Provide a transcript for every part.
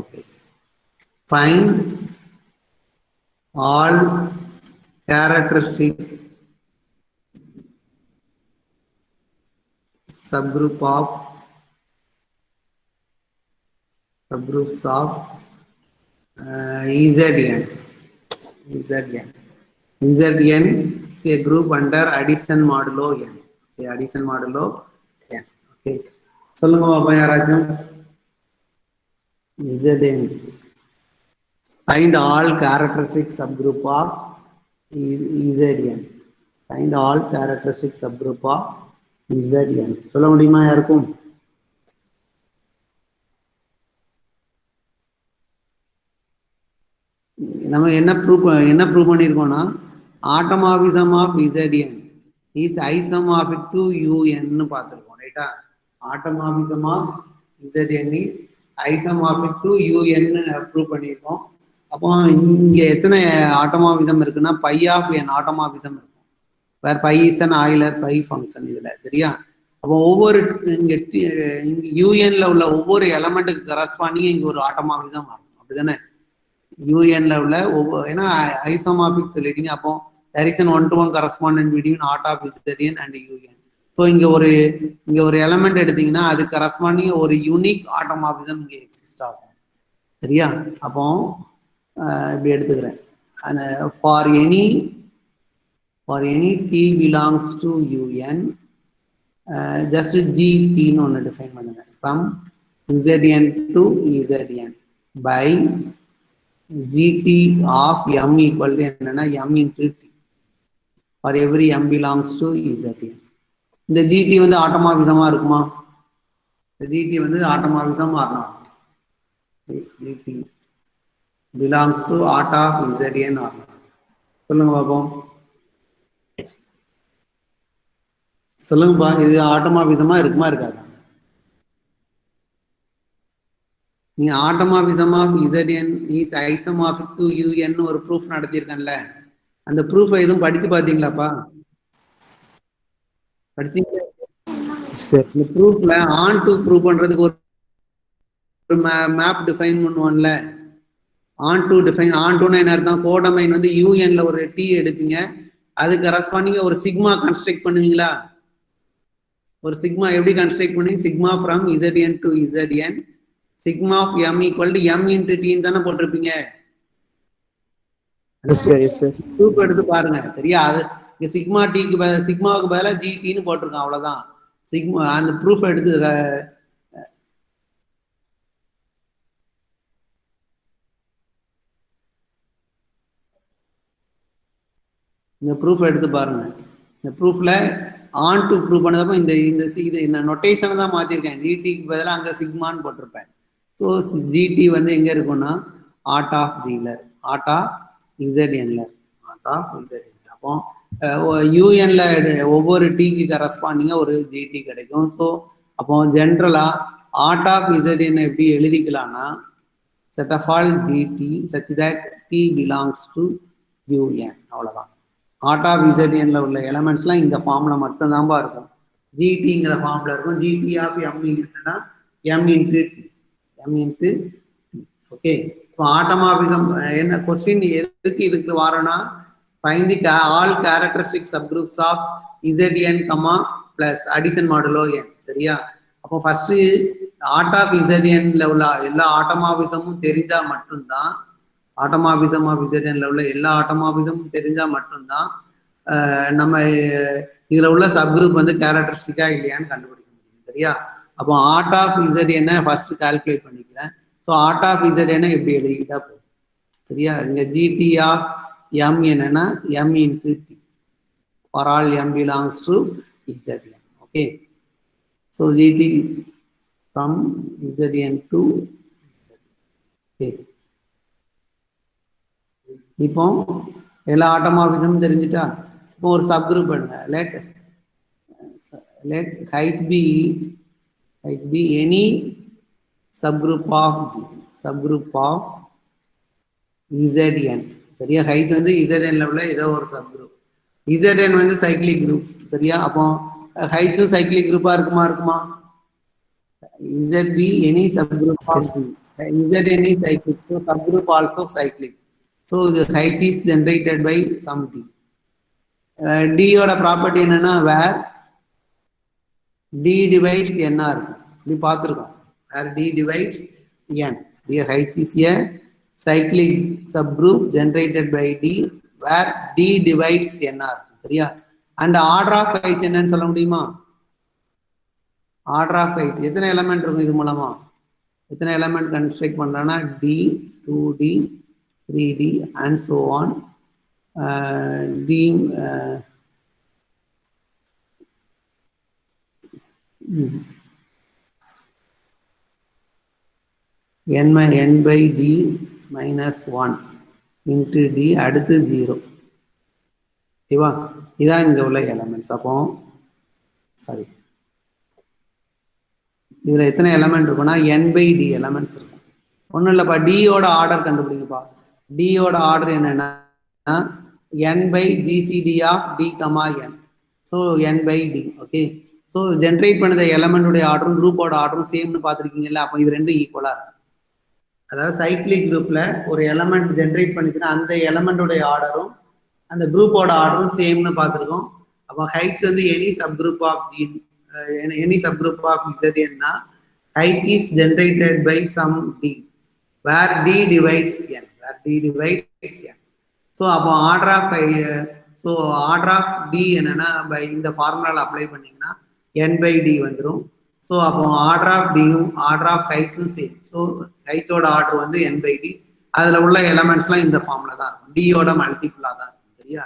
Okay. Find all characteristic subgroups of Zn. Zn is a group under addition modulo n. Okay, addition modulo n. Okay. சொல்லுங்க பாப்பா யாராச்சும். Zn. Find all characteristic subgroup of Zn. Find all characteristic subgroup of Zn. சொல்ல முடியுமா யாருக்கும்? நம்ம என்ன prove பண்ணியிருக்கோம்னா automorphism of Zn is isomorphic to Un பார்த்துருக்கோம். ரைட்டா? Automorphism of Zn is isomorphic to Un prove பண்ணியிருக்கோம். அப்போ இங்க எத்தனை ஆட்டமாவிசம் இருக்குன்னா பை ஆஃப் என் ஆட்டமாவிசம் இருக்கும். வேற phi is an Euler phi function இதுல. சரியா? அப்போ ஒவ்வொரு இங்க யூஎன்ல உள்ள ஒவ்வொரு எலமெண்ட்டுக்கு கரஸ்பாண்டிங் இங்க ஒரு ஆட்டமாவிசம் வரும். அப்படிதானே? யூஎன்ல உள்ள ஒவ்வொரு, ஏன்னா ஐசோமார்பிக் சொல்லிட்டீங்க. அப்போ there is an one-to-one correspondence between aut of Zn and UN. So இங்க ஒரு எலமெண்ட் எடுத்தீங்கன்னா அது கரஸ்பாண்டிங் ஒரு யூனிக் ஆட்டோமார்பிசம் இங்க எக்ஸிஸ்ட் ஆகும். சரியா? அப்போ இப்படி எடுத்துக்கிறேன். For any t belongs to UN, just GT ன்னு ஒன்று டிஃபைன் பண்ணுங்க. From Zn to Zn by GT of M equal to என்னன்னா M into T for every M belongs to Zn. இந்த GT வந்து ஆட்டோமார்பிசமா இருக்குமா? இந்த GT வந்து ஆட்டோமார்பிசம் மாறணும். This GT belongs to aut of Zn ஆகும். சொல்லுங்க பாப்போம். சொல்லுங்கப்பா, இது ஆட்டோமார்பிசமா இருக்குமா இருக்காது? நீங்க automorphism of Zn is isomorphic to Un ஒரு ப்ரூஃப் நடத்தியிருக்கேன்ல, அந்த ப்ரூஃப் எதுவும் படிச்சு பாத்தீங்களாப்பா? படிச்சீங்க? இந்த ப்ரூஃப்ல ஆன் டு ப்ரூவ் பண்றதுக்கு ஒரு மேப் டிஃபைன் பண்ணுவோம்ல. ஆன் டுனா என்ன அர்த்தம்? கோடமைன் வந்து யூஎன்ல ஒரு டி எடுப்பீங்க, அது கரஸ்பாண்டிங்க ஒரு சிக்மா கன்ஸ்ட்ரக்ட் பண்ணுவீங்களா? ஒரு சிக்மா எப்படி கன்ஸ்ட்ரக்ட் பண்ணி sigma from Zn to Zn sigma of M equal to M into T தானே போட்டிருப்பீங்க. ப்ரூஃப் எடுத்து பாருங்க. சரியா? அது இங்க சிக்மாவுக்கு பதிலாக GTன்னு போட்டிருக்கோம். அவ்வளவுதான். சிக்மா அந்த ப்ரூஃப் எடுத்து இந்த ப்ரூஃப் எடுத்து பாருங்க. இந்த ப்ரூஃப்ல ஆன் டு ப்ரூவ் பண்ணதப்போ இந்த நொட்டேஷனை தான் மாத்திருக்கேன். ஜிடிக்கு பதிலாக அங்க சிக்மான்னு போட்டிருப்பேன். ஸோ ஜிடி வந்து எங்க இருக்கும்னா ஆட் ஆஃப் ஜில, aut of Zn, aut of Zn. அப்போ யூஎன்ல ஒவ்வொரு டிக்கு கரஸ்பாண்டிங்கா ஒரு ஜிடி கிடைக்கும். ஸோ அப்போ ஜென்ரலா ஆட் ஆஃப் Zn எப்படி எழுதிக்கலாம்னா set of all GT such that T belongs to UN. அவ்வளவுதான். ஆட் ஆஃப் Zn உள்ள எலமெண்ட்ஸ்லாம் இந்த ஃபார்ம்ல மட்டும் தான்பா இருக்கும். ஜிடிங்கிற ஃபார்ம்ல இருக்கும். ஜிடி ஆஃப் M இருக்குன்னா M into T, M into. Okay. இப்போ ஆட்டோமார்பிசம் என்ன கொஸ்டின் எதுக்கு இதுக்கு வாரோம்னா find the all characteristic subgroups of Zn, plus addition modulo n. சரியா? அப்போ ஃபர்ஸ்ட் ஆட் ஆஃப் Znல உள்ள எல்லா ஆட்டோமார்பிசமும் தெரிஞ்சா மட்டும்தான், ஆட்டோமார்பிசம் ஆஃப் Znல உள்ள எல்லா ஆட்டோமார்பிசமும் தெரிஞ்சா மட்டும்தான் நம்ம இதுல உள்ள சப்குரூப் வந்து கேரக்டரிஸ்டிக்கா இல்லையான்னு கண்டுபிடிக்க முடியும். சரியா? அப்போ aut of Zn first calculate பண்ணிக்கிறேன். ஸோ ஆட் ஆஃப் Zn எப்படி எழுதிக்கிட்டா போதும். சரியா? இங்க ஜிடி ஆஃப் M என்னன்னா M into T for all M belongs to Zn. Okay. So GT from Zn to. Okay. இப்போ எல்லா ஆட்டோமார்பிசமும் தெரிஞ்சுட்டா இப்போ ஒரு சப்குரூப் எடுங்க. let height be any subgroup of Zn. சரியா? ஹைட் வந்து Znல உள்ள ஏதோ ஒரு சப்குரூப். Zn வந்து சைக்ளிக் குரூப். சரியா? அப்போ ஹைட்ஸும் சைக்ளிக் குரூப்பா இருக்குமா? Zb any subgroup of Zn is cyclic, so subgroup also cyclic. So the H is generated by some D. D oda property என்னன்னா where D divides NR. இப்படி பார்த்துருக்கோம். Where D divides N. Here H is a cyclic subgroup generated by D where D divides NR. சரியா? And order of H என்னன்னு சொல்ல முடியுமா? Order of H எத்தனை element இருக்கும் இது மூலமா? எத்தனை எலமெண்ட் கன்ஸ்ட்ரக்ட் பண்றோம்னா D, 2D, 3D and so on. D n by D minus 1 into D அடுத்து 0. ஓகேவா? இதான் இங்க உள்ள எலமெண்ட்ஸ். அப்போ சாரி, இதுல எத்தனை எலமெண்ட் இருக்குன்னா n by D எலமெண்ட்ஸ் இருக்கும். ஒன்றும் இல்லைப்பா, டியோட ஆர்டர் கண்டுபிடிங்கப்பா. டியோட ஆர்டர் என்னன்னா n by GCD of D, n. So n by D. Okay, so generate பண்ணத எலமெண்டோடைய ஆர்டரும் குரூப்போட ஆர்டரும் சேம்னு பார்த்துருக்கீங்கல்ல. அப்போ இது ரெண்டும் ஈக்குவலா இருக்கும். அதாவது சைக்ளிக் குரூப்ல ஒரு எலமெண்ட் ஜென்ரேட் பண்ணிச்சுன்னா அந்த எலமெண்டோடைய ஆர்டரும் அந்த குரூப்போட ஆர்டரும் சேம்னு பார்த்துருக்கோம். அப்போ ஹைட்ஸ் வந்து any subgroup of G, any subgroup of ZN H is generated by some D where D divides N, where D divides N. So அப்போ order of order of D என்னன்னா by இந்த ஃபார்முலாவில் apply பண்ணீங்கன்னா N by D வந்துடும். So அப்போ order of டியும் order of ஹைட்ஸும் same. So ஹைட்ஸோட ஆர்டர் வந்து N by D. அதில் உள்ள எலமெண்ட்ஸ்லாம் இந்த ஃபார்முலா தான் இருக்கும். டியோட மல்டிபிளாக தான் இருக்கும். சரியா?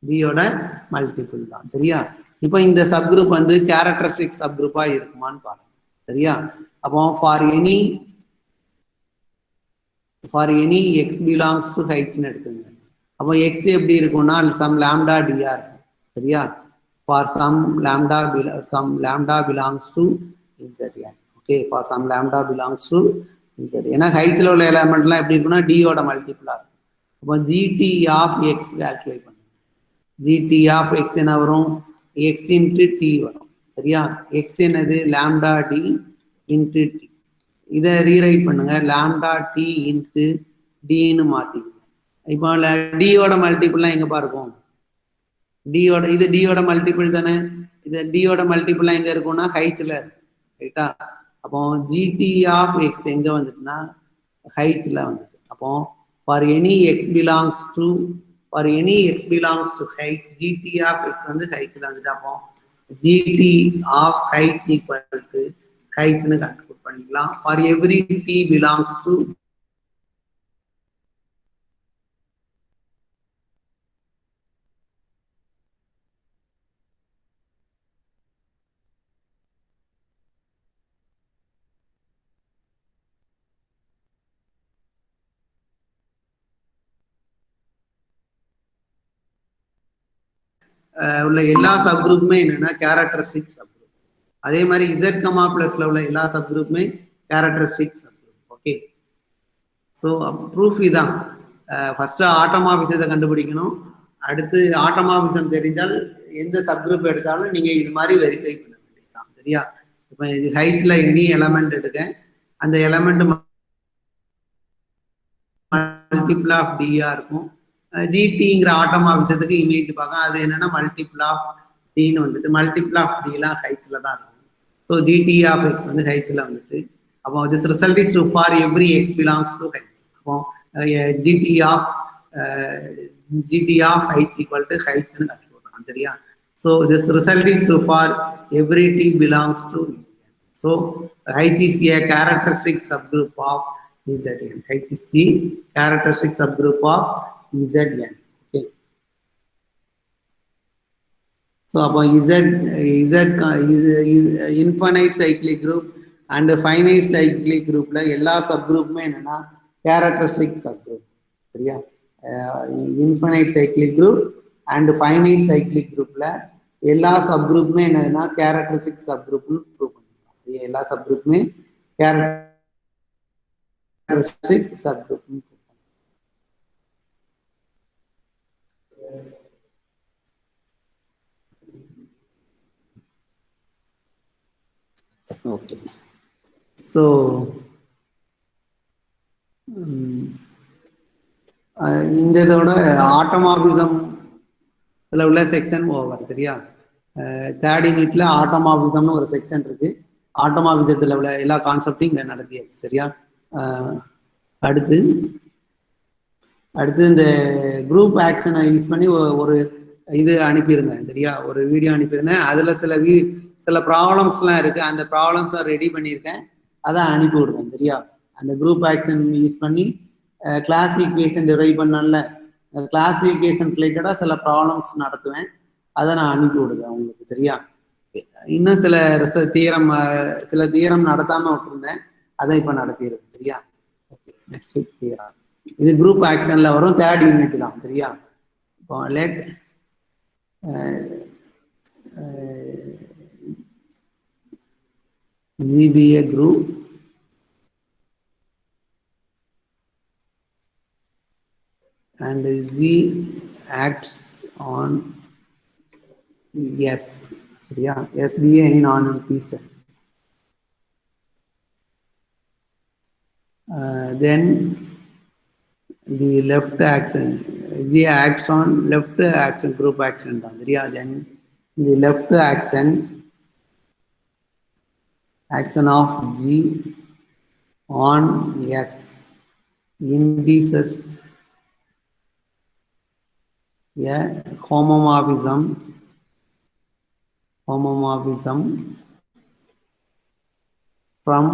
டியோட மல்டிபிள் தான். சரியா? இப்போ இந்த சப்குரூப் வந்து கேரக்டரிஸ்டிக் சப்குரூப்பா இருக்குமான்னு பாருங்க. சரியா? அப்போ for any X belongs to ஹைட்ஸ்னு எடுத்துங்க. அப்போ எக்ஸ் எப்படி இருக்கும்னா சம் லாம்டா டிஆர் இருக்கும். சரியா? For some lambda belongs to ZN. Okay, for some lambda belongs to ZN. ஏன்னா ஹைட்ஸ்ல உள்ள எலமெண்ட்லாம் எப்படி இருக்குன்னா டியோட மல்டிபிளா இருக்கும். அப்போ ஜிடி ஆஃப் எக்ஸ் கால்குலேட் பண்ணுங்க. ஜிடி ஆஃப் எக்ஸ் என்ன வரும்? எக்ஸ் இன்ட்டு டி வரும். சரியா? எக்ஸ் என்னது? Lambda T into T. இதை ரீரைட் பண்ணுங்க, லாம்டா டி இன்ட்டு டின்னு மாத்திக்கங்க. இப்போ டியோட மல்டிபிள்லாம் எங்கப்பா இருக்கும்? டியோட இது டியோட மல்டிபிள் தானே. இது டியோட மல்டிபிள்லாம் எங்க இருக்கும்னா ஹைட்ஸ்ல இருக்கும். ரைட்டா? அப்போ ஜிடி ஆஃப் எக்ஸ் எங்க வந்துட்டுன்னா ஹைட்ஸ்ல வந்துட்டு. அப்போ for any X belongs to H GT of X வந்து ஹைட்ஸ்ல வந்துட்டு. அப்போ GT of H equal to ஹைட்ஸ்னு கண்டுபிடிச்சு பண்ணிக்கலாம். For every T belongs to உள்ள எல்லா சப்குரூப்புமே என்னன்னா கேரக்டரிஸ்டிக் சப்குரூப். அதே மாதிரி Z, பிளஸ்ல உள்ள எல்லா சப்குரூப்புமே characteristic subgroup. Okay, so proof இதான். ஃபர்ஸ்ட் ஆட்டோமார்பிசத்தை கண்டுபிடிக்கணும். அடுத்து ஆட்டோமார்பிசம் தெரிஞ்சால் எந்த சப்குரூப் எடுத்தாலும் நீங்க இது மாதிரி வெரிஃபை பண்ண வேண்டியதுதான். சரியா? இப்போ இது ஹைட்ஸ்ல எனி எலமெண்ட் எடுக்க, அந்த எலமெண்ட் மல்டிபிள் ஆஃப் டியா இருக்கும். ஜிடிங்கிற ஆட்டோமார்பிசத்துக்கு இமேஜ் பார்க்க, அது என்னன்னா மல்டிபிள் ஆஃப் டின்னு வந்துட்டு. மல்டிபிள் ஆஃப் டிலாம் ஹைட்ஸ்ல தான் இருக்கும். ஸோ ஜிடி ஆஃப் எக்ஸ் வந்து ஹைட்ஸ்ல வந்துட்டு. அப்போ this result is to for every X belongs to H. அப்போ GT of H equal to ஹைட்ஸ்னு கண்டுபிடிக்கலாம். சரியா? So this result is to for every T belongs to. So H is a characteristic subgroup of ZN. H is the characteristic subgroup of ZN. Okay. So upon Z is infinite cyclic group and finite cyclic group la ella subgroup me enna characteristic subgroup. சரியா? infinite cyclic group and finite cyclic group la ella subgroup me enna characteristic subgroup nu prove பண்ணிடலாம். ella subgroup me characteristic subgroup. Okay, so இந்த இதோட ஆட்டோமாபிசம் இதில் உள்ள section over. சரியா? Third யூனிட்ல ஆட்டோமாபிசம்னு ஒரு section இருக்கு. ஆட்டோமாபிசத்தில் உள்ள எல்லா கான்செப்டையும் இங்கே நடத்தியாச்சு. சரியா? அடுத்து இந்த குரூப் ஆக்ஷனை யூஸ் பண்ணி ஒரு இது அனுப்பியிருந்தேன். சரியா? ஒரு வீடியோ அனுப்பியிருந்தேன். அதில் சில ப்ராப்ளம்ஸ்லாம் இருக்குது. அந்த ப்ராப்ளம்ஸை ரெடி பண்ணியிருக்கேன். அதை அனுப்பி விடுவேன். சரியா? அந்த குரூப் ஆக்ஷன் யூஸ் பண்ணி கிளாஸ் ஈக்குவேஷன் டிரைவ் பண்ணல, கிளாஸ் ஈக்குவேஷன் ரிலேட்டடாக சில ப்ராப்ளம்ஸ் நடத்துவேன். அதை நான் அனுப்பி விடுவேன் உங்களுக்கு. சரியா? இன்னும் சில தியரம் நடத்தாமல் விட்டுருந்தேன். அதை இப்போ நடத்திடுது. சரியா? Okay, next theorem. இது குரூப் ஆக்ஷன்ல வரும். தேர்ட் யூனிட் தான். சரியா? இப்போ let G be a group and G acts on S. சரியா? S be any non-empty set. Then the left action, G acts on left action, group action. Then the left action of G on S induces a homomorphism from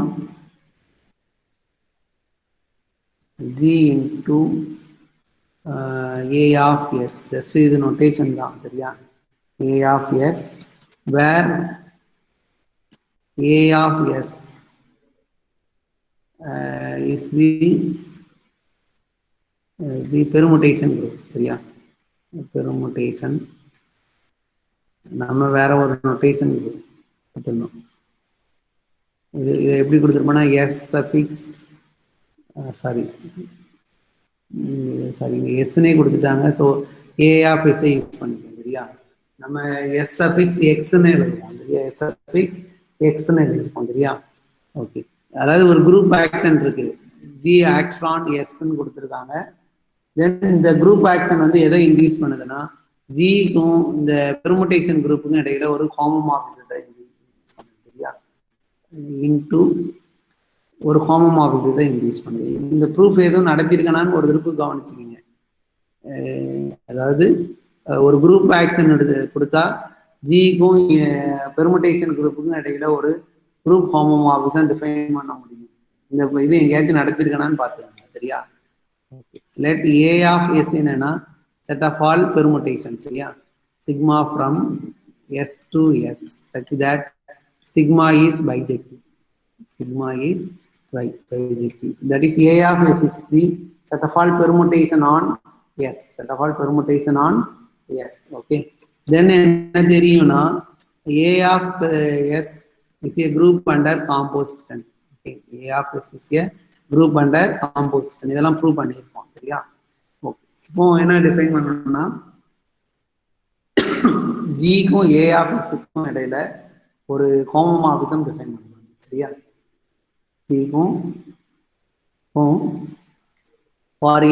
G into A of S. Just இது notation தான். சரியா? A of S, where A of S is the permutation group. சரியா? permutation நம்ம வேற ஒரு notation கொடுத்துடணும். இது எப்படி கொடுத்துருப்போம்னா எஸ் சஃபிக்ஸ் எஸ்னே கொடுத்துட்டாங்க. So A of SI use பண்ணிக்கோங்க. சரியா? நம்ம எஸ் சஃபிக்ஸ் எக்ஸ்ன்னு எழுதுவோம். சரியா? எஸ் சஃபிக்ஸ் எக்ஸ்ன்னு எழுதிருப்போம். சரியா? ஓகே, அதாவது ஒரு குரூப் ஆக்ஷன் இருக்கு. ஜி ஆக்ஷன் எஸ்ன்னு கொடுத்துருக்காங்க. தென் இந்த குரூப் ஆக்ஷன் வந்து எதை இன்க்ரீஸ் பண்ணுதுன்னா, ஜிக்கும் இந்த பெர்முடேஷன் குரூப்புக்கும் இடையில ஒரு ஹோமோமார்பிசத்தை சரியா இன்டு ஒரு ஹோமோமார்பிசத்தை இன்க்ரீஸ் பண்ணுது. இந்த ப்ரூஃப் எதுவும் நடத்திருக்கனான்னு ஒரு திருப்பு கவனிச்சுக்கிங்க. அதாவது ஒரு குரூப் ஆக்ஷன் கொடுத்தா ஜிக்கும் பெர்முடேஷன் குரூப்புக்கும் இடையில ஒரு குரூப் ஹோமோமார்பிசம் டிஃபைன் பண்ண முடியும். இந்த இது எங்கேயாச்சும் நடத்திருக்கனான்னு பார்த்துக்கோங்க. சரியா? let A of S என்னன்னா set of all permutations. சரியா? sigma from S to S such that sigma is bijective. That is A of S is the set of all permutation on S. Okay, then என்ன தெரியும்னா A of S is a group under composition. Okay, A of S is a group under composition. இதெல்லாம் prove பண்ணியிருப்போம். சரியா? Okay, இப்போ என்ன define பண்ணணும்னா ஜிக்கும் ஏ of எஸ்க்கும் இடையில ஒரு ஹோமோமார்பிசம் டிஃபைன் பண்ணணும். சரியா? ஜிக்கும் for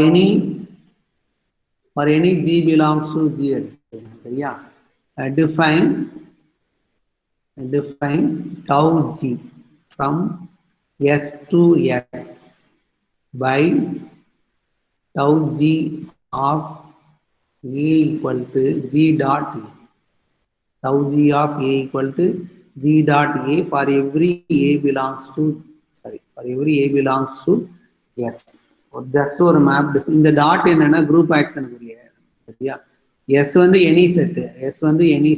any G belongs to G எடுத்துக்கலாம். சரியா? Define tau G from S to S by tau G of A equal to G dot A. Tau G of A equal to G dot A for every A belongs to S. Just ஒரு map. இந்த dot என்னன்னா group ஆக்ஷனுக்குரிய. சரியா? S வந்து any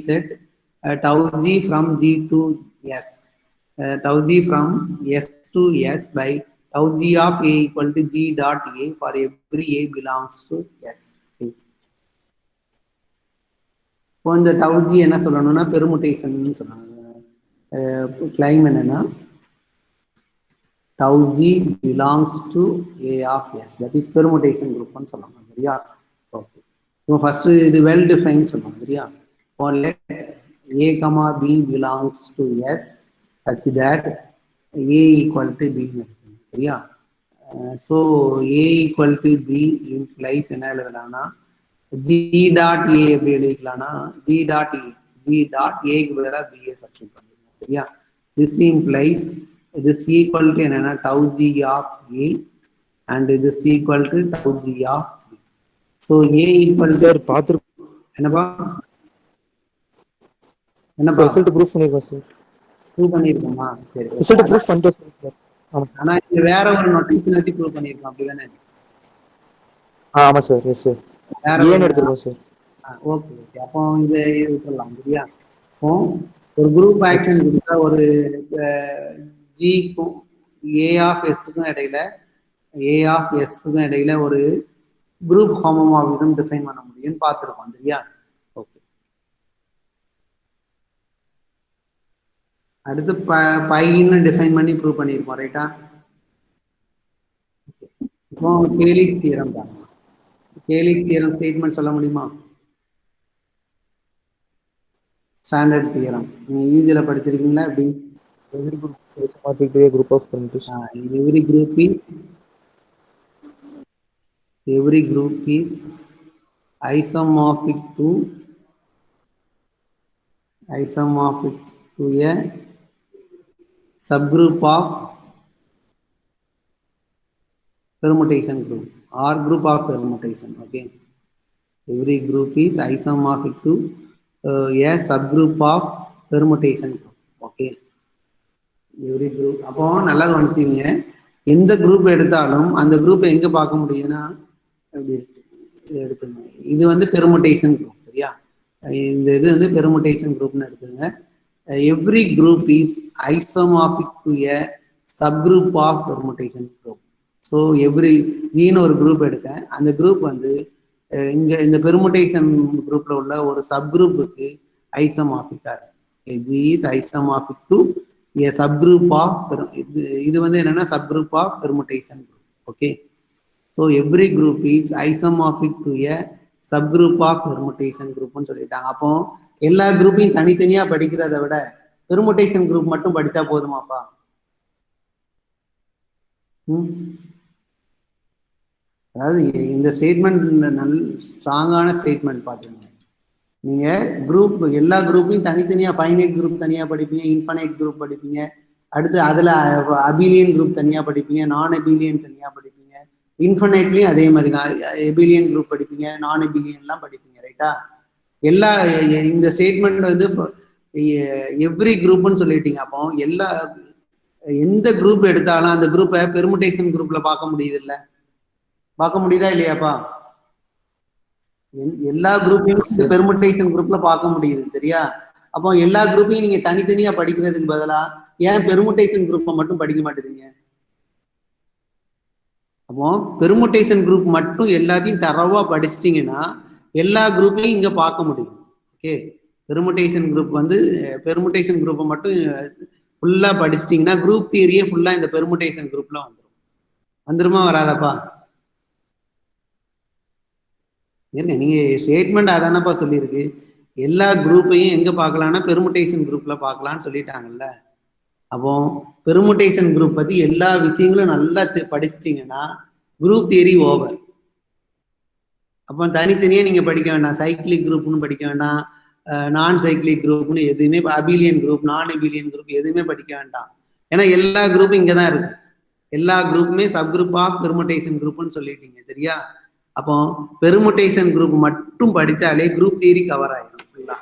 set tau G from G to S, tau G from S to S by tau G of A equal to G dot A for every A belongs to S. இப்போ இந்த tau G என்ன சொல்லணும்னா permutation சொல்லணும். Claim என்னன்னா tau G belongs to A of S, that is permutation group ன்னு சொல்லணும். சரியா? Okay, இப்போ ஃபர்ஸ்ட் இது வெல் டிஃபைன் சொல்லணும். சரியா? for let A comma B belongs to S such that A equal to B. சரியா? So A equal to B implies என்ன எழுதலாம்னா ஜி டாட் ஏ எப்படி எழுதிக்கலாம்னா G dot A G dot ஏக்கு பதிலாக பிஏ சப்ஸ்டியூட் பண்ணிருக்கோம் சரியா. This implies this equal to என்னன்னா tau G of A and this equal to tau G of B. So A equal sir பார்த்து என்னப்பா என்னப்பா ரிசல்ட் ப்ரூஃப் பண்ணிருக்கோம் சார். ப்ரூவ் பண்ணியிருக்கோமா சரி. ரிசல்ட் ப்ரூஃப் பண்ணிட்டோம் சார். ஆனா இது வேற ஒரு நோட்டேஷன் வச்சு ப்ரூவ் பண்ணியிருக்கோம் அப்படிதானே. ஆமா சார். Yes sir. வேற ஏன்னு ஒரு எடுத்துருக்கோம் சார். ஓகே ஓகே அப்போ இது சொல்லலாம் சரியா. அப்போ ஒரு குரூப் ஆக்ஷன் கொடுத்தா ஒரு ஜிக்கும் ஏ ஆஃப் எஸ்க்கும் இடையில ஏ ஆஃப் எஸ்க்கும் இடையில ஒரு குரூப் ஹோமோமார்பிசம் டிஃபைன் பண்ண முடியும்னு பார்த்துருக்கோம் சரியா. ஓகே அடுத்து பைன்னு டிஃபைன் பண்ணி ப்ரூவ் பண்ணியிருக்கோம் ரைட்டா. இப்போ கேலிஸ் தியரம் தான். கேலிஸ் தியரம் ஸ்டேட்மெண்ட் சொல்ல முடியுமா? ஸ்டாண்டர்ட் தியரம் நீங்க யூஜில படிச்சிருக்கீங்களா எப்படி? Every group is isomorphic to a group of parameters. Every group is isomorphic to a subgroup of permutation group or group of permutation. Okay, every group is isomorphic to a subgroup of permutation group. Okay, every group அப்போ நல்லா கவனிச்சிங்க. எந்த group எடுத்தாலும் அந்த குரூப்பை எங்க பார்க்க முடியுதுன்னா எடுத்துங்க. இது வந்து பெர்முடேஷன் குரூப் சரியா. இந்த இது வந்து பெர்முடேஷன் குரூப்னு எடுத்துங்க. Every group is isomorphic to a subgroup of permutation group. So every ஜின்னு ஒரு குரூப் எடுக்கேன். அந்த குரூப் வந்து இங்க இந்த பெர்முடேஷன் குரூப்ல உள்ள ஒரு சப்குரூப்புக்கு ஐசோமார்பிக்கா இருக்கு. G is isomorphic to a subgroup of இது வந்து என்னன்னா subgroup of permutation group. Okay, so every group is isomorphic to a subgroup of permutation group னு சொல்லிட்டாங்க. அப்போ எல்லா குரூப்பையும் தனித்தனியா படிக்கிறத விட பெர்முடேஷன் குரூப் மட்டும் படிச்சா போதுமாப்பா? அதாவது இந்த ஸ்டேட்மெண்ட் நல்ல ஸ்ட்ராங்கான ஸ்டேட்மெண்ட் பார்த்துங்க. நீங்க குரூப் எல்லா குரூப்பையும் தனித்தனியா ஃபைனைட் குரூப் தனியா படிப்பீங்க, இன்ஃபைனைட் குரூப் படிப்பீங்க, அடுத்து அதுல அபிலியன் குரூப் தனியா படிப்பீங்க, நான் அபிலியன் தனியா படிப்பீங்க, இன்ஃபைனைட்லயும் அதே மாதிரி தான் எபிலியன் குரூப் படிப்பீங்க, நான் எபிலியன்லாம் படிப்பீங்க ரைட்டா. எல்லா இந்த ஸ்டேட்மெண்ட் வந்து எவ்ரி குரூப்னு சொல்லிட்டீங்க. அப்போ எல்லா எந்த குரூப் எடுத்தாலும் அந்த குரூப்பை பெர்முடேஷன் குரூப்ல பார்க்க முடியுது இல்ல, பார்க்க முடியுதா இல்லையாப்பா? எல்லா குரூப்பையும் பெர்முடேஷன் குரூப்ல பார்க்க முடியுது சரியா. அப்போ எல்லா குரூப்பையும் நீங்க தனித்தனியா படிக்கிறதுக்கு பதிலா ஏன் பெர்முடேஷன் குரூப்பை மட்டும் படிக்க மாட்டேங்க? அப்போ பெர்முடேஷன் குரூப் மட்டும் எல்லாத்தையும் தரவா படிச்சிட்டீங்கன்னா எல்லா குரூப்பையும் இங்க பார்க்க முடியும். ஓகே, பெர்முடேஷன் குரூப் வந்து பெர்முடேஷன் குரூப்பை மட்டும் ஃபுல்லா படிச்சிட்டீங்கன்னா குரூப் தியரியே ஃபுல்லா இந்த பெர்முடேஷன் குரூப்ல வந்துருமா வராதப்பா? என்ன நீங்க ஸ்டேட்மெண்ட் அதானப்பா சொல்லியிருக்கு. எல்லா குரூப்பையும் எங்க பார்க்கலாம்னா பெர்முடேஷன் குரூப்ல பார்க்கலாம்னு சொல்லிட்டாங்கல்ல. அப்போ பெர்முடேஷன் குரூப் பத்தி எல்லா விஷயங்களும் நல்லா படிச்சிட்டீங்கன்னா குரூப் தியரி ஓவர். அப்போ தனித்தனியா நீங்க படிக்க வேண்டாம். சைக்கிளிக் குரூப்னு படிக்க வேண்டாம், நான் சைக்கிளிக் குரூப்னு எதுவுமே, அபிலியன் குரூப், நான் அபிலியன் குரூப் எதுவுமே படிக்க வேண்டாம். ஏன்னா எல்லா குரூப்பும் இங்கதான் இருக்கு. எல்லா குரூப்புமே சப் குரூப் ஆஃப் பெர்முடேஷன் குரூப்னு சொல்லிட்டீங்க சரியா. அப்போ பெர்முடேஷன் குரூப் மட்டும் படிச்சாலே குரூப் தியரி கவர் ஆயிடும் ஃபுல்லா.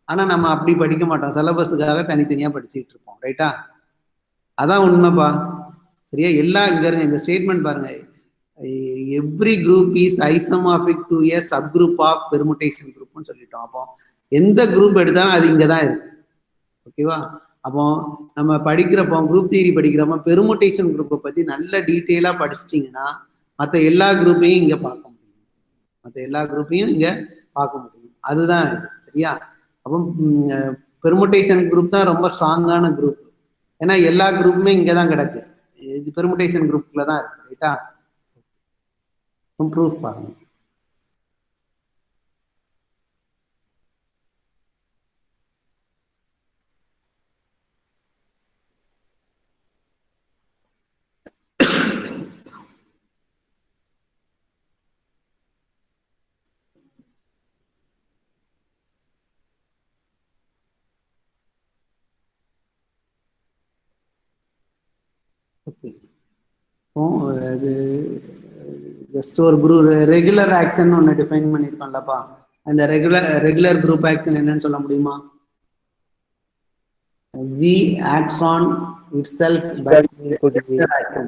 ஆனா நம்ம அப்படி படிக்க மாட்டோம், சிலபஸுக்காக தனித்தனியா படிச்சுட்டு இருப்போம் ரைட்டா. அதான் உண்மைப்பா சரியா. எல்லா இங்க இருங்க இந்த ஸ்டேட்மெண்ட் பாருங்க. Every group is isomorphic to a subgroup of permutation குரூப்னு சொல்லிட்டோம். அப்போ எந்த குரூப் எடுத்தாலும் அது இங்கதான் இருக்கு. ஓகேவா. அப்போ நம்ம படிக்கிறப்போ குரூப் தியரி படிக்கிறப்போ பெர்முடேஷன் குரூப்பை பத்தி நல்ல டீட்டெயிலா படிச்சிட்டிங்கன்னா மற்ற எல்லா குரூப்பையும் இங்க பார்க்க முடியும். அதுதான் சரியா. அப்போ பெர்முடேஷன் குரூப் தான் ரொம்ப ஸ்ட்ராங்கான குரூப். ஏன்னா எல்லா குரூப்புமே இங்கதான் கிடக்கு, பெர்முடேஷன் குரூப்ல தான் இருக்கு ரைட்டா. ப்ரூஃப் பாருங்க. ஓகே. இது ஜஸ்ட் ஒரு குரூப் ரெகுலர் ஆக்ஷன் ஒன்று டிஃபைன் பண்ணியிருக்கோம்லப்பா. அந்த ரெகுலர் குரூப் ஆக்ஷன் என்னன்னு சொல்ல முடியுமா? G acts on itself by regular action.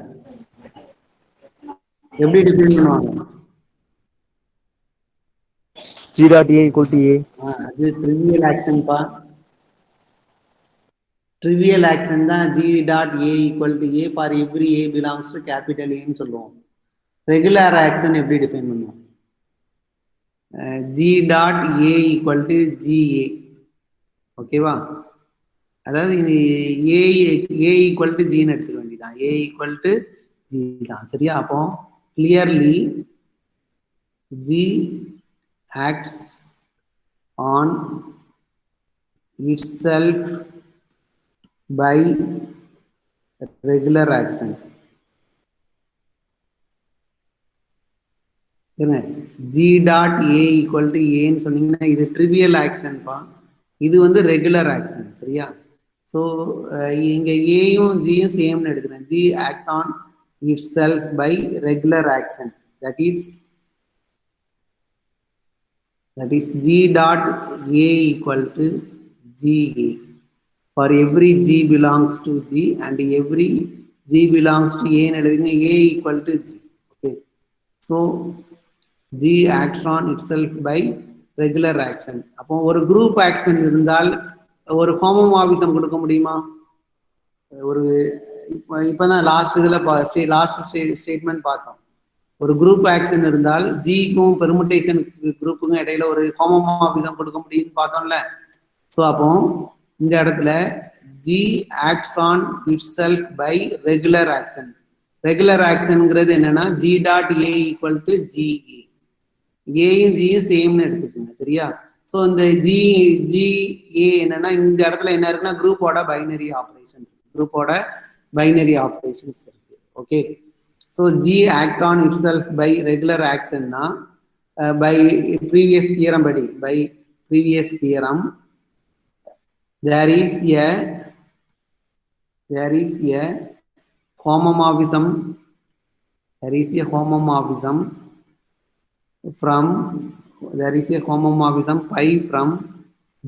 எப்படி டிஃபைன் பண்ணுவாங்க? G dot A equal to A. அது ட்ரிவியல் ஆக்ஷன் பா. ட்ரிவியல் ஆக்ஷன் தான் G dot A equal to A for every A belongs to capital A ன்னு சொல்லுவோம். Regular action எப்படி define பண்ணுவோம்? G dot A equal to GA. ஓகேவா? அதாவது இது A equal to G ன்னு எடுத்துக்க வேண்டியதான். A equal to G தான். சரியா? அப்போ clearly G acts on itself by regular action. G dot A equal to A ன்னு சொன்னீங்கன்னா இது ட்ரிவியல் ஆக்ஷன் பா. இது வந்து ரெகுலர் ஆக்ஷன். சரியா? ஸோ இங்க ஏயும் ஜியும் சேம்னு எடுக்கிறேன். G act on itself by regular action. That is G dot A equal to GA. For every G belongs to G and every G belongs to A ன்னு எழுதுங்க. A equal to G. Okay. So G acts on itself by regular action. அப்போ ஒரு group action இருந்தால் ஒரு homomorphism கொடுக்க முடியுமா? ஒரு இப்பதான் லாஸ்ட் ஸ்டேட்மெண்ட் பார்த்தோம். ஒரு குரூப் ஆக்ஷன் இருந்தால் ஜிக்கும் பெர்முட்டேஷன் குரூப்புக்கும் இடையில ஒரு ஹோமோமார்பிசம் கொடுக்க முடியும்னு பார்த்தோம்ல. ஸோ அப்போ இந்த இடத்துல G acts on itself by regular action. Regular ஆக்ஷன்ங்கிறது என்னன்னா G dot A equal to GA. ஏயும் ஜியும் சேம்னு எடுத்துக்கோங்க. சரியா? ஸோ இந்த GA என்னன்னா இந்த இடத்துல என்ன இருக்குன்னா குரூப்போட பைனரி ஆப்ரேஷன் இருக்கு. Okay. So G act on itself by regular action னா by previous theorem படி there is a homomorphism pi from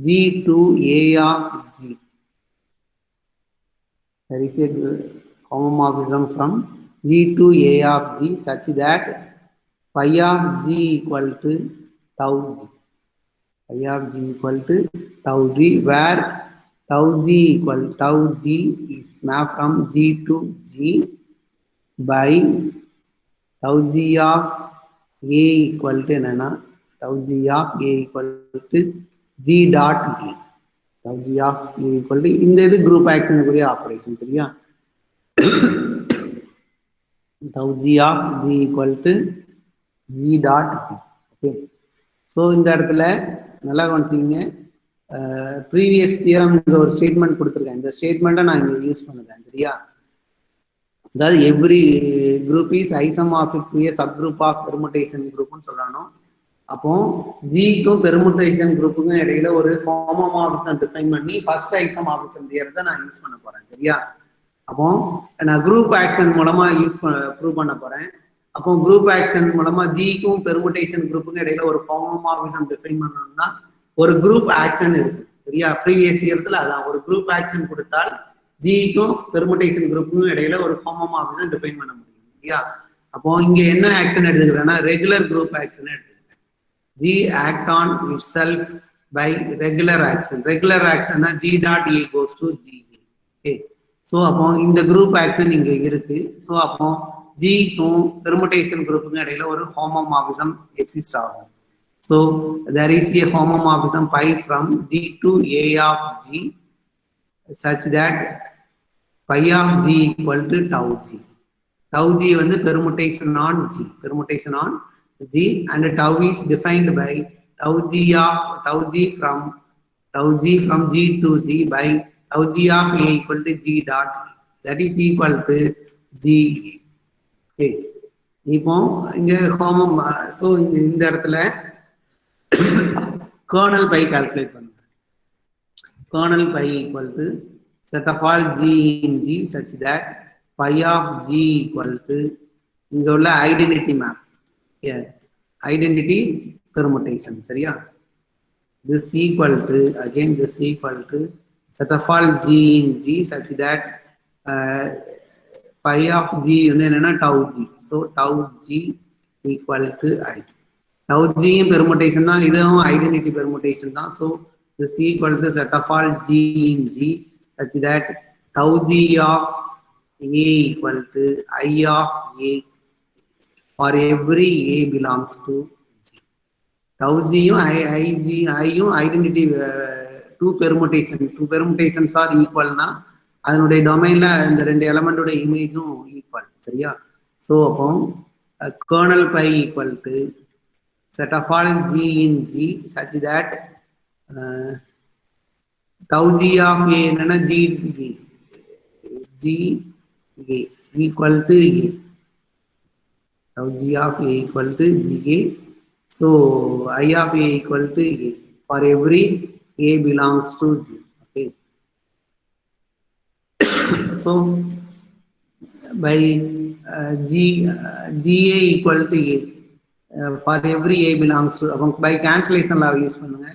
G to A of G. There is a homomorphism from G to A of G such that pi of G equal to tau G. Where tau G is mapped from G to G by tau G of A equal to என்னன்னா tau G of A equal to G dot A. tau G of A equal to இந்த இது group ஆக்ஷனுக்குரிய operation. சரியா? tau G of G equal to G dot A. ஓகே. ஸோ இந்த இடத்துல நல்லா கவனிச்சிங்க. ப்ரீவியஸ் தியரம் ஒரு ஸ்டேட்மெண்ட் கொடுத்துருக்கேன். இந்த ஸ்டேட்மெண்ட்டை நான் இங்கே யூஸ் பண்ணுறேன். சரியா? அதாவது every group is isomorphic to a subgroup of permutation குரூப்னு சொல்லணும். அப்போ ஜிக்கும் பெர்முட்டேஷன் குரூப்புக்கும் இடையில ஒரு ஹோமோமார்பிசம் டிஃபைன் பண்ணி ஃபர்ஸ்ட் ஐசோமார்பிசம் தியரத்தை நான் யூஸ் பண்ண போறேன். சரியா? அப்போ நான் குரூப் ஆக்ஷன் மூலமா ப்ரூவ் பண்ண போறேன். அப்போ குரூப் ஆக்ஷன் மூலமா ஜிக்கும் பெர்முட்டேஷன் குரூப்புக்கும் இடையில ஒரு ஹோமோமார்பிசம் டிஃபைன் பண்ணணும்னா ஒரு குரூப் ஆக்ஷன் இருக்கு. சரியா? ப்ரீவியஸ் இயர்ல அதான் ஒரு குரூப் ஆக்ஷன் கொடுத்தால் ஜிக்கும் பெர்முட்டேஷன் குரூப்புக்கும் இடையில ஒரு ஹோமோமார்பிசம் டிஃபைன் பண்ண முடியும். சரியா? அப்போ இங்க என்ன ஆக்ஷன் எடுத்துக்கிறேன்னா ரெகுலர் குரூப் ஆக்ஷன் எடுத்துக்கிறேன். G act on itself by regular action. Regular action G dot A goes to G. Okay. So அப்போ இந்த குரூப் ஆக்ஷன் இங்க இருக்கு. ஸோ அப்போ ஜிக்கும் பெர்முட்டேஷன் குரூப்புக்கும் இடையில ஒரு ஹோமோமார்பிசம் எக்ஸிஸ்ட் ஆகும். So there is a homomorphism pi from G to A of G such that pi of G equal to tau G. Tau G வந்து permutation on G and tau is defined by tau G from G to G by tau G of A equal to G dot A. That is equal to G. Okay. இப்போ இங்க ஹோமம் so இந்த இடத்துல kernel pi calculate பண்ணுங்க. kernel pi equal to set of all G in G such that phi of G equal to இங்க உள்ள identity map, identity permutation. சரியா? this equal to, again this equal to set of all G in G such that phi of G வந்து என்னன்னா tau G. so tau G equal to I. tau G permutation தான், இதுவும் identity permutation தான். so this equal to set of all G in G such that tau G of A equal to I of A for every A belongs to G. tau G ஐயும் identity two permutations are ஈக்குவல்னா அதனுடைய டொமைன்ல இந்த ரெண்டு எலமெண்டோட இமேஜும் equal. சரியா? So அப்போ kernel by equal to set of all G in G such that tau G of A என்னன்னா G A equal to A. tau G of A equal to Ga. so I of A equal to A for every A belongs to G. Okay. so by Ga equal to A for every A belongs to, by cancellation law use பண்ணுங்க.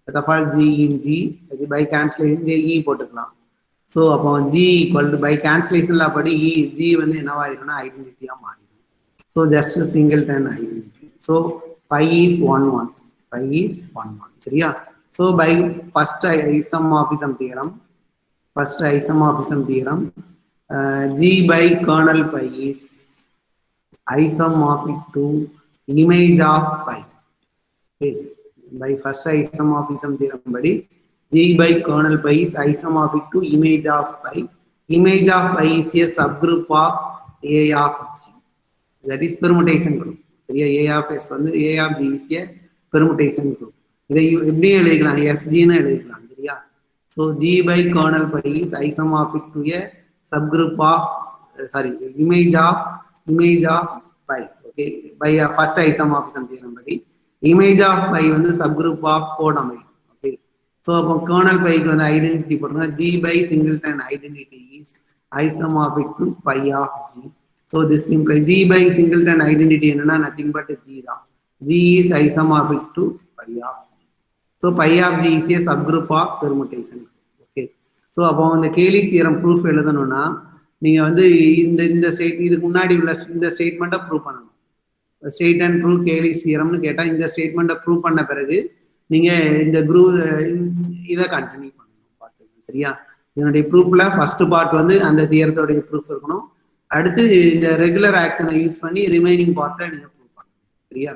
set of all G in G சரி, by cancellation E போட்டுக்கலாம். So அப்போ G equal to, by cancellation law படி G வந்து என்னவாயிருக்குன்னா ஐடென்டிட்டியா மாறிடும். So just singleton identity. So phi is 1 1. சரியா? So by first isomorphism theorem, G by kernel phi is isomorphic to image of phi. Okay. by first isomorphism theorem badi G by kernel phi is isomorphic to image of phi. Image of phi is a subgroup of A of G. That is permutation group. சரியா? A of S வந்து A of G is a permutation group. இதை எப்படி எழுதிக்கலாம்? SG ன்னு எழுதிக்கலாம். சரியா? so G by kernel phi is isomorphic to a subgroup of image of phi. Okay, by first isomorphism theorem படி image of phi வந்து subgroup of codomain. Okay, so அப்போ kernel phi க்கு வந்து ஐடென்டிட்டி போடுங்க. G by singleton identity is isomorphic to phi of G. so this implies G by singleton identity என்னன்னா nothing but G தான். G is isomorphic to phi of G. so phi of G is a subgroup of permutation. Okay, so அப்போ இந்த Kallis theorem proof எழுதணும்னா நீங்க வந்து இந்த இதுக்கு முன்னாடி உள்ள இந்த ஸ்டேட்மெண்ட்டை ப்ரூவ் பண்ணணும். ஸ்டேட் அண்ட் ப்ரூவ் கேலிஸ் தியரம்னு கேட்டால் இந்த ஸ்டேட்மெண்ட்டை ப்ரூவ் பண்ண பிறகு நீங்க இந்த குரூப் இதை கண்டினியூ பண்ணணும். பார்த்துக்கணும். சரியா? இதனுடைய ப்ரூஃப்ல ஃபர்ஸ்ட் பார்ட் வந்து அந்த தியரத்தோடைய ப்ரூஃப் இருக்கணும். அடுத்து இந்த ரெகுலர் ஆக்ஷனை யூஸ் பண்ணி ரிமைனிங் பார்ட்டை நீங்க ப்ரூவ் பண்ணணும். சரியா?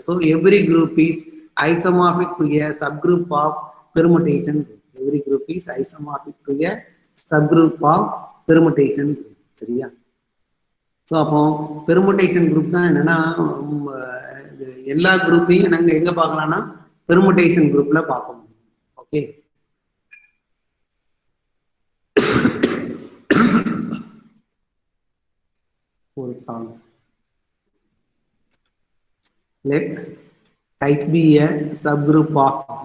So every group is isomorphic to a subgroup of permutation group. Every group is isomorphic to a subgroup of permutation group. சரியா? ஸோ அப்போ பெர்முட்டேஷன் குரூப் தான் என்னன்னா எல்லா குரூப்பையும் நாங்கள் எங்க பார்க்கலாம்னா பெர்முட்டேஷன் குரூப்ல பார்க்க முடியும். ஓகே, ஒரு காலம் let H be a subgroup of G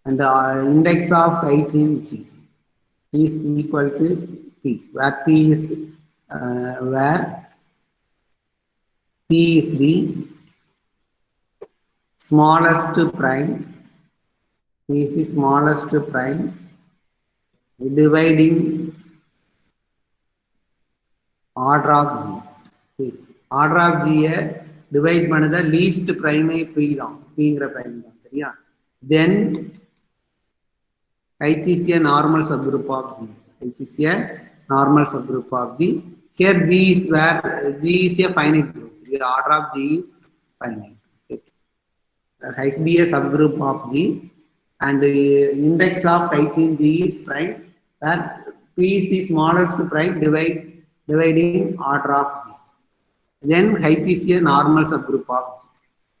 and the index of H in G is equal to P, where P is the smallest prime, P is the smallest prime dividing order of G. Okay. Order of G divide பண்ணத least prime P தான், Pங்கிற prime தான். சரியா? then H is a normal subgroup of G. H is a normal subgroup of G. Here G is where G is a finite group. The order of G is finite. Okay. H be a subgroup of G and the index of H in G is prime, where P is the smallest prime dividing order of G. Then H is a normal subgroup of G.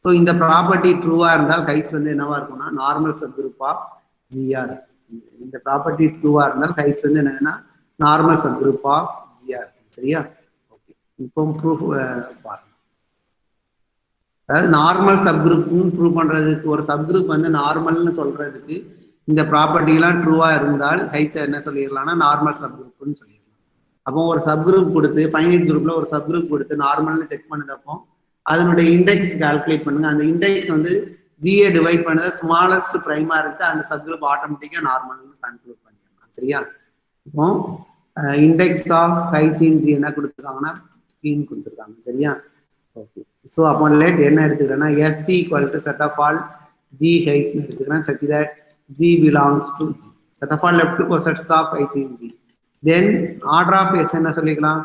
So in the property true இருந்தால் H வந்து என்னவா இருக்கும்னா normal subgroup of GR. இந்த property ட்ரூவா இருந்தால் H வந்து என்னன்னா normal subgroup of GR. சரியா? Okay, இப்போ ப்ரூஃப் பாருங்க. அதாவது நார்மல் சப்குரூப்னு ப்ரூவ் பண்றதுக்கு ஒரு சப்குரூப் வந்து நார்மல்னு சொல்றதுக்கு இந்த ப்ராப்பர்ட்டி எல்லாம் ட்ரூவா இருந்தால் H என்ன சொல்லிடலாம்னா நார்மல் சப்குரூப்னு சொல்லிடலாம். அப்போ ஒரு சப்குரூப் கொடுத்து ஃபைனைட் குரூப்ல ஒரு சப்குரூப் கொடுத்து நார்மல்னு செக் பண்ணதப்போ அதனுடைய இண்டெக்ஸ் கால்குலேட் பண்ணுங்க. அந்த இண்டெக்ஸ் வந்து ஜிஏ டிவைட் பண்ணத ஸ்மாலஸ்ட் பிரைமா இருந்துச்சு, அந்த சப்குரூப் ஆட்டோமேட்டிக்கா நார்மல்னு கன்க்ளூட் பண்ணிடலாம். சரியா? இப்போ இண்டெக்ஸ் ஆஃப் ஹைஜீன் ஜி என்ன கொடுத்துருக்காங்கன்னா பின்னு கொடுத்துருக்காங்க. சரியா? ஓகே. ஸோ அப்போ லெட் என்ன எடுத்துக்கிறேன்னா S equal to set of all G H எடுத்துக்கிறேன் such that G belongs to G. Set of all left cosets of H in G. Then order of S என்ன சொல்லிக்கலாம்?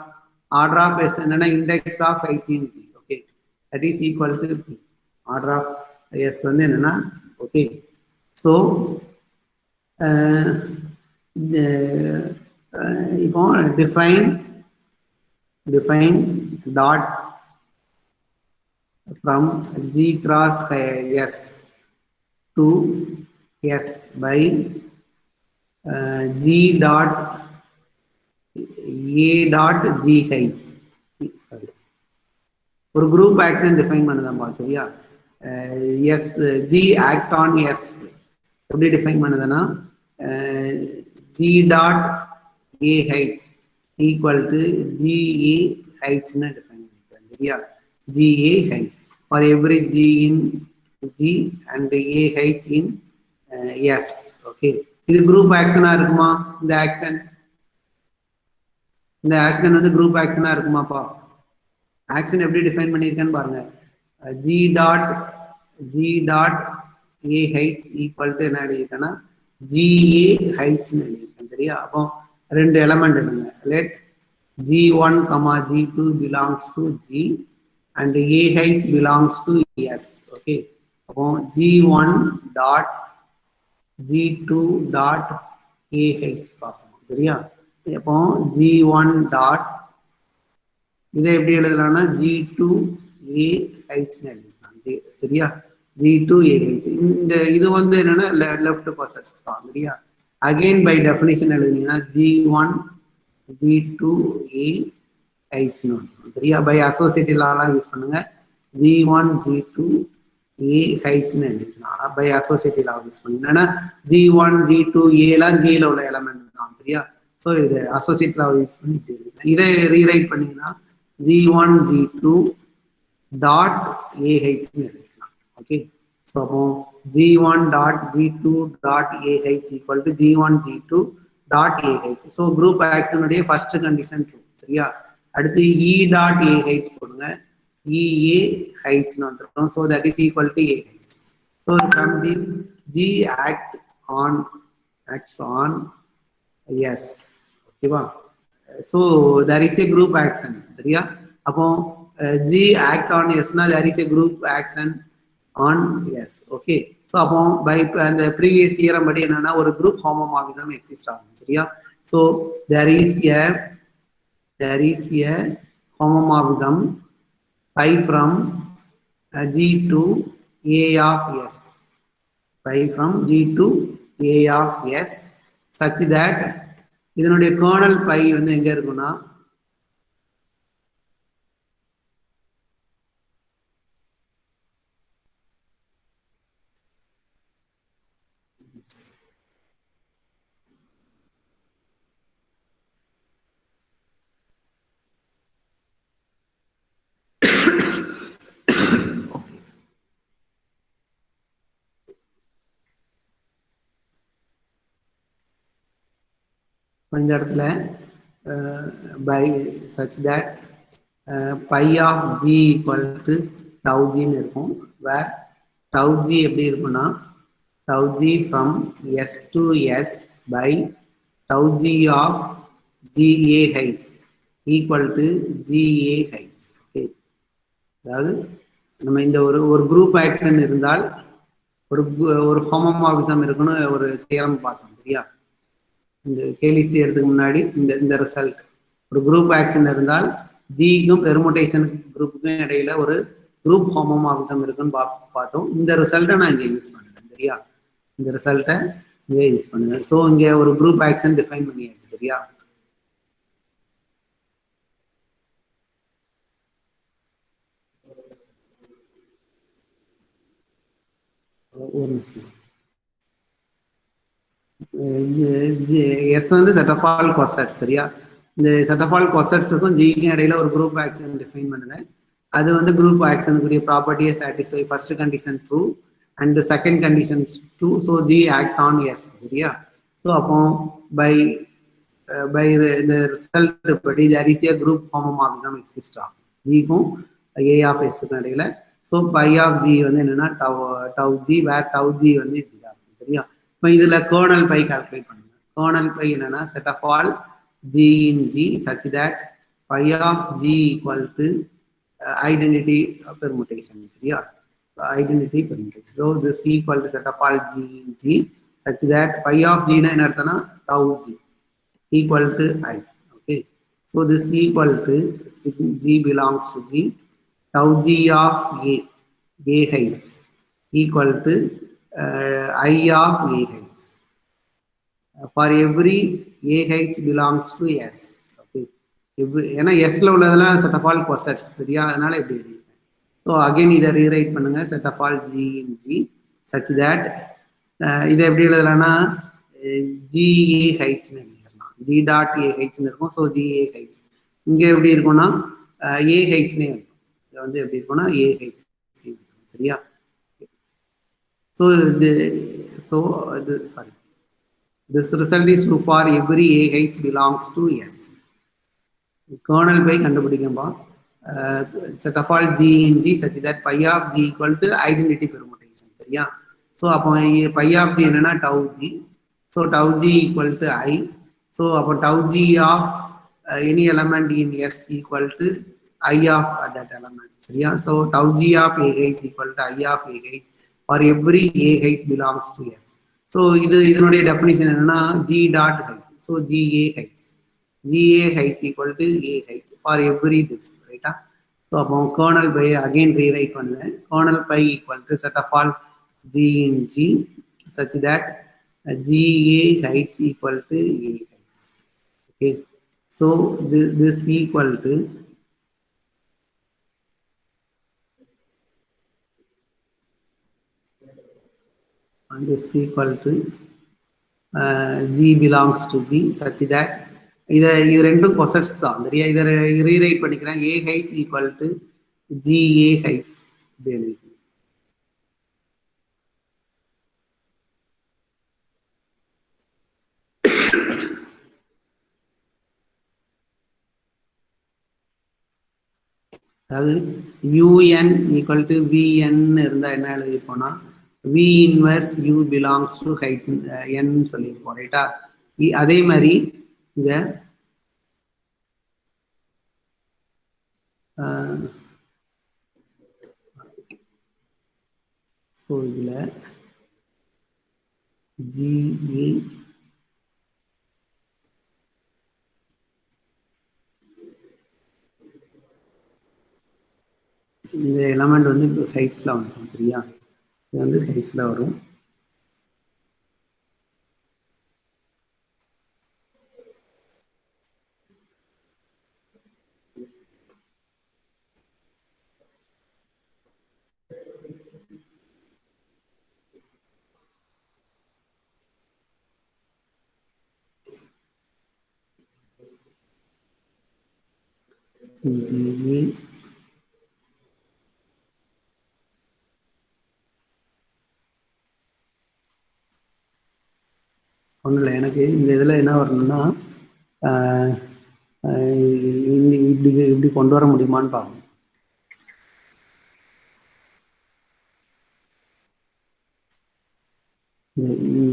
ஆர்டர் ஆஃப் எஸ் என்னன்னா index of H in G. Okay, that is equal to P. Order of S வந்து என்னன்னா okay. So இப்போ define dot from G cross S to S by G dot A dot G H. Sorry, ஒரு group action define பண்ணுதான். சரியா? S G act on S எப்படி define பண்ணுதுன்னா G dot AH equal to ஜிஏஹெச்னு define பண்ணிக்கிறேன். சரியா? GAH for every G in G and AH in S. Okay, இது group ஆக்ஷனா இருக்குமா? இந்த ஆக்ஷன் வந்து குரூப் ஆக்ஷனா இருக்குமாப்பா? ஆக்ஷன் எப்படி டிஃபைன் பண்ணியிருக்கேன்னு பாருங்க. G dot AH equal to என்ன எழுதியிருக்கேன்னா ஜிஏஹெச்னு எழுதியிருக்கேன். சரியா? அப்போ ரெண்டு எலமெண்ட் எடுங்க. Let G1, G2 belongs to G and AH belongs to S. Okay. அப்போ G1 dot G2 dot AH பார்ப்போம். சரியா? அப்போ G1 dot இதை எப்படி எழுதலாம்னா G2 AH எழுதலாம். சரியா? G2 AH. இந்த இது வந்து என்னன்னா லெஃப்ட் கோசெட்ஸ் தான். சரியா? அகைன் பை டெஃபினிஷன் எழுதுனீங்கன்னா G1 G2 AH னு வந்துடும். சரியா? பை அசோசியேட்டிவ் லாலாம் யூஸ் பண்ணுங்க. G1 G2 AH னு எழுதிக்கலாம். பை அசோசியேட்டிவ் லா யூஸ் பண்ணீங்கன்னா G1 G2 ஏலாம் ஜில உள்ள எலமெண்ட் தான். சரியா? ஸோ இது அசோசியேட்டிவ் லா யூஸ் பண்ணி இதை ரீரைட் பண்ணீங்கன்னா G1 G2 டாட் AH னு எழுதிக்கலாம். ஓகே, ஸோ அப்போ G1 dot G2 dot AH equal to G1 G2 dot AH. So group ஆக்ஷனுடைய ஃபர்ஸ்ட் கண்டிஷன் ட்ரூ. சரியா? அடுத்து E டாட் AH போடுங்க. EAH வந்துடும். So that is equal to AH. So from this G acts on yes. ஓகேவா? So there is a group action. சரியா? அப்போ G act on yes னா there is a group action on yes. Okay, so அப்போ by அந்த previous இயரம் படி என்னன்னா ஒரு group homomorphism exist ஆகும். சரியா? So there is a homomorphism pi from G to A of S, pi from G to A of S such that இதனுடைய kernel by வந்து எங்க இருக்குன்னா இந்த இடத்துல pi such that pi of G equal to tau ஜின்னு இருக்கும். Where tau G எப்படி இருக்குன்னா tau G from S to S by tau G of GAH equal to GAH. Okay, அதாவது நம்ம இந்த ஒரு குரூப் ஆக்ஷன் இருந்தால் ஒரு ஹோமோமார்பிசம் இருக்குன்னு ஒரு தியரம் பார்த்தோம். சரியா? இந்த கேலி செய்யறதுக்கு முன்னாடி இந்த ரிசல்ட் ஒரு குரூப் ஆக்ஷன் இருந்தால் ஜிக்கும் பெர்முடேஷன் குரூப்புக்கும் இடையில ஒரு குரூப் ஹோமோமார்பிசம் இருக்குன்னு பார்த்தோம். இந்த ரிசல்ட்டை நான் இங்கே யூஸ் பண்ணுறேன். சரியா? இந்த ரிசல்ட்டை இங்கே யூஸ் பண்ணுங்க. ஸோ இங்கே ஒரு குரூப் ஆக்ஷன் டிஃபைன் பண்ணியாச்சு. சரியா? ஒரு நிமிஷம். எஸ் வந்து செட் ஆஃப் ஆல் கோசெட்ஸ். சரியா? இந்த செட் ஆஃப் ஆல் கொசட்ஸுக்கும் ஜிக்கும் இடையில ஒரு குரூப் ஆக்ஷன் டிஃபைன் பண்ணுங்க. அது வந்து குரூப் ஆக்ஷனுக்குரிய ப்ராப்பர்ட்டியை satisfy. First condition true and second condition true. So G act on S. சரியா? ஸோ அப்போ பை இந்த ரிசல்ட் படி there is a group homomorphism exist ஆகும் ஜிக்கும் ஏ ஆஃப் எஸ்க்கும் இடையில. ஸோ பை ஆஃப் ஜி வந்து என்னன்னா tau G, where tau G வந்து இப்படிதான் இருக்கும். சரியா? இப்போ இதுல கேர்னல் பை கால்குலேட் பண்ணுங்க. கேர்னல் பை என்னன்னா set of all G in G such that phi of g equal to identity permutation. சரியா? Identity permutation. So this equal to set of all g in g such that phi of g na என்ன அர்த்தம்னா tau g equal to I. Okay. So this equal to g belongs to g. Tau g of a heights equal to I of a heights. For every a heights belongs to s. Okay. ஏன்னா எஸ்ல உள்ளதெல்லாம் set of all கொசட்ஸ். சரியா? அதனால எப்படி எழுதிருக்கேன். So again இதை rewrite பண்ணுங்க. Set of all G in G such that இதை எப்படி எழுதலாம்னா ஜிஏ ஹைட்ஸ்னு எழுதிடலாம். ஜி டாட் ஏ ஹைட்ஸ்னு இருக்கும். ஸோ ஜிஏ ஹைட்ஸ் இங்கே எப்படி இருக்கும்னா ஏ ஹைட்ஸ்னே இருக்கும். இதை வந்து எப்படி இருக்கும்னா ஏ ஹைட்ஸ். சரியா? ஸோ இது sorry, this result is true for every a h belongs to s. Kernel by கண்டுபிடிக்கும்பா set of all g in g such that phi of g equal to identity permutation. சரியா? So அப்போ phi of g என்னன்னா tau g. So tau g equal to I. So அப்போ tau g of any element in s equal to I of that element. சரியா? So tau g of a h equal to I of a h for every a h belongs to s. So இதனுடைய definition என்னன்னா G dot H. So GA H's, GA H's equal to A H's for every this. ரைட்டா? So அப்போ kernel phi again rewrite பண்ணுவேன். Kernel phi equal to set of all G in G such that GA H's equal to A H's. Okay. So this equal to and is equal to g belongs to g such that இது ரெண்டும் கொசட்ஸ் தான். சரியா? இதை rewrite பண்ணிக்கிறேன். A H equal to G A H. அதாவது UN equal to VN இருந்தால் என்ன எழுதிப்போனா V inverse U belongs to heights n சொல்லியிருப்போம். ரைட்டா? அதே மாதிரி இங்க இதுல GA இந்த எலமெண்ட் வந்து ஹைட்ஸ்ல வந்துடும். சரியா? இது வந்து ஹைட்ஸ்ல வரும். GA ஒன்றும் இல்லை. எனக்கு இந்த இதில் என்ன வரணும்னா இப்படி கொண்டு வர முடியுமான்னு பார்க்கணும்.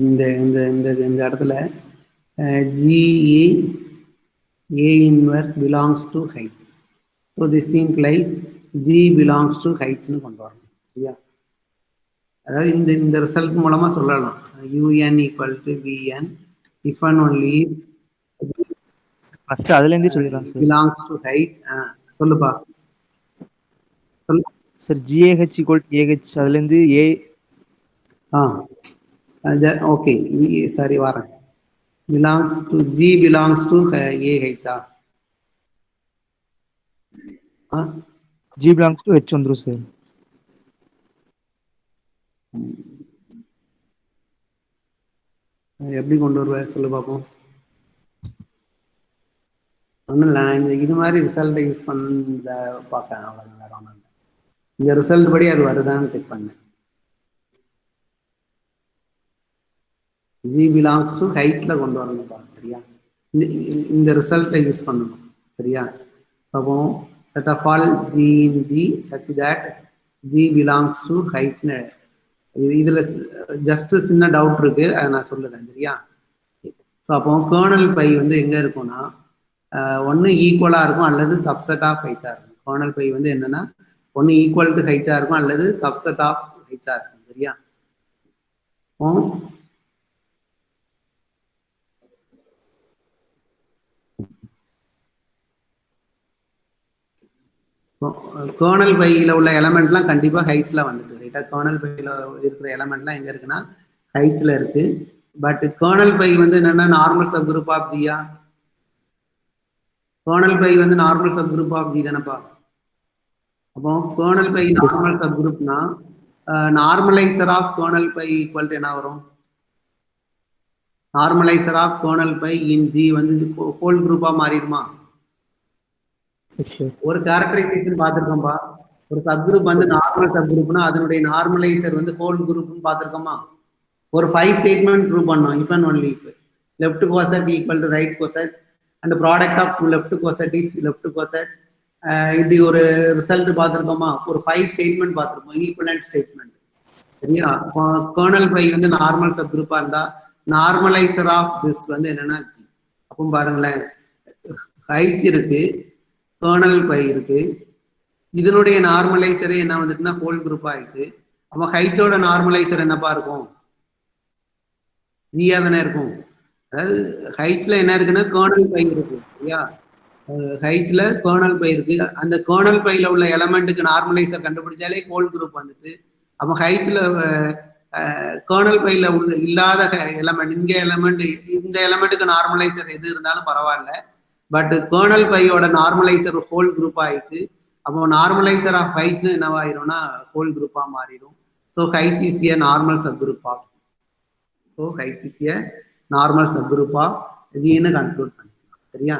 இந்த இந்த இந்த இந்த இடத்துல GA A inverse belongs to heights. So this implies G belongs to heights னு கொண்டு வரணும். சரியா? அதாவது இந்த ரிசல்ட் மூலமா சொல்லலாம் UN equal to VN if and only first அதுல இருந்தே சொல்லிடலாம் சார். belongs to heights. சொல்லுப்பா. சொல்லு sir GAH equal to AH அதுல இருந்து A. ஓகே. சரி வரேன். belongs to G belongs to AH. G belongs to H வந்துரும் சார். எப்படி கொண்டு வருவ சொல்லு பாப்போம். ஒன்றும் இல்லை, நான் இது மாதிரி ரிசல்ட்டை யூஸ் பண்ண பார்ப்பேன், அவ்வளோதான், வேற ஒன்றும் இல்லை. இந்த ரிசல்ட் படி அது வருதான்னு செக் பண்ணேன். ஜி பிலாங்ஸ் டு ஹைட்ஸில் கொண்டு வரணும்ப்பா, சரியா? இந்த ரிசல்ட்டை யூஸ் பண்ணணும், சரியா? அப்போ set of all G in G such that G belongs to ஹைட்ஸ்னு இதில் ஜஸ்ட் சின்ன டவுட் இருக்கு, அதை நான் சொல்லுறேன், சரியா? ஸோ அப்போ கர்னல் பை வந்து எங்கே இருக்கும்னா ஒன்று ஈக்குவலாக இருக்கும் அல்லது சப்செட் ஆஃப் ஹைட்ஸாக இருக்கும். கர்னல் பை வந்து என்னன்னா ஒன்று ஈக்குவல் டு ஹைட்ஸாக இருக்கும் அல்லது சப்செட் ஆஃப் ஹைட்ஸாக இருக்கும், சரியா? கர்னல் பையில் உள்ள எலமெண்ட்லாம் கண்டிப்பாக ஹைட்ஸில் வந்துட்டு, ரைட்டா? கர்னல் பையில் இருக்கிற எலமெண்ட்லாம் எங்கே இருக்குன்னா ஹைட்ஸில் இருக்கு. பட் கர்னல் பை வந்து என்னன்னா நார்மல் சப் குரூப் ஆஃப் ஜியா? கர்னல் பை வந்து normal subgroup of G தானப்பா. அப்போ கர்னல் பை நார்மல் சப் குரூப்னா normaliser of kernel by equal to என்ன வரும்? Normaliser of kernel pi in G வந்து ஹோல் குரூப்பா மாறிடுமா? ஒரு கேரக்டரைசேஷன் பார்த்துருக்கோம்பா. ஒரு சப்குரூப் வந்து நார்மல் சப்குரூப்னா அதனுடைய நார்மலைசர் வந்து ஹோல் குரூப்னு பார்த்துருக்கோமா? ஒரு 5 ஸ்டேட்மெண்ட் ப்ரூவ் பண்ணோம். If and only if left coset equal to right coset and product of left coset is left coset. இப்படி ஒரு ரிசல்ட் பார்த்துருக்கோமா? ஒரு 5 ஸ்டேட்மெண்ட் பார்த்துருக்கோம், ஈக்குவலன்ட் ஸ்டேட்மெண்ட், சரியா? கர்னல் பை வந்து நார்மல் சப்குரூப்பா இருந்தா நார்மலைசர் ஆஃப் திஸ் வந்து என்னன்னா ஜி. அப்போ பாருங்களேன், ஹைட்ஸ் இருக்கு, கர்னல் பை இருக்கு, இதனுடைய நார்மலைசரே என்ன வந்துட்டுன்னா ஹோல் குரூப் ஆயிட்டு. அப்போ ஹைட்ஸோட நார்மலைசர் என்னப்பா இருக்கும்? ஜியா தானே இருக்கும். அதாவது ஹைட்ஸ்ல என்ன இருக்குன்னா கர்னல் பை இருக்கு, சரியா? ஹைட்ஸ்ல கர்னல் பை இருக்கு. அந்த கர்னல் பையில உள்ள எலமெண்ட்டுக்கு நார்மலைசர் கண்டுபிடிச்சாலே ஹோல் குரூப் வந்துட்டு. அப்போ ஹைட்ஸ்ல கர்னல் பையில உள்ள இல்லாத எலமெண்ட், இங்க எலமெண்ட், இந்த எலமெண்ட்டுக்கு நார்மலைசர் எது இருந்தாலும் பரவாயில்ல. பட் கர்னல் பையோட நார்மலைசர் ஹோல் குரூப் ஆயிட்டு. அப்போ நார்மலைசர் ஆஃப் ஹைட்ஸ் என்னவாயிரும்னா ஹோல் குரூப்பா மாறிடும். So H is a normal subgroup of. So H is a normal subgroup of ஜின்னு கன்க்ளூட் பண்ணிக்கலாம், சரியா?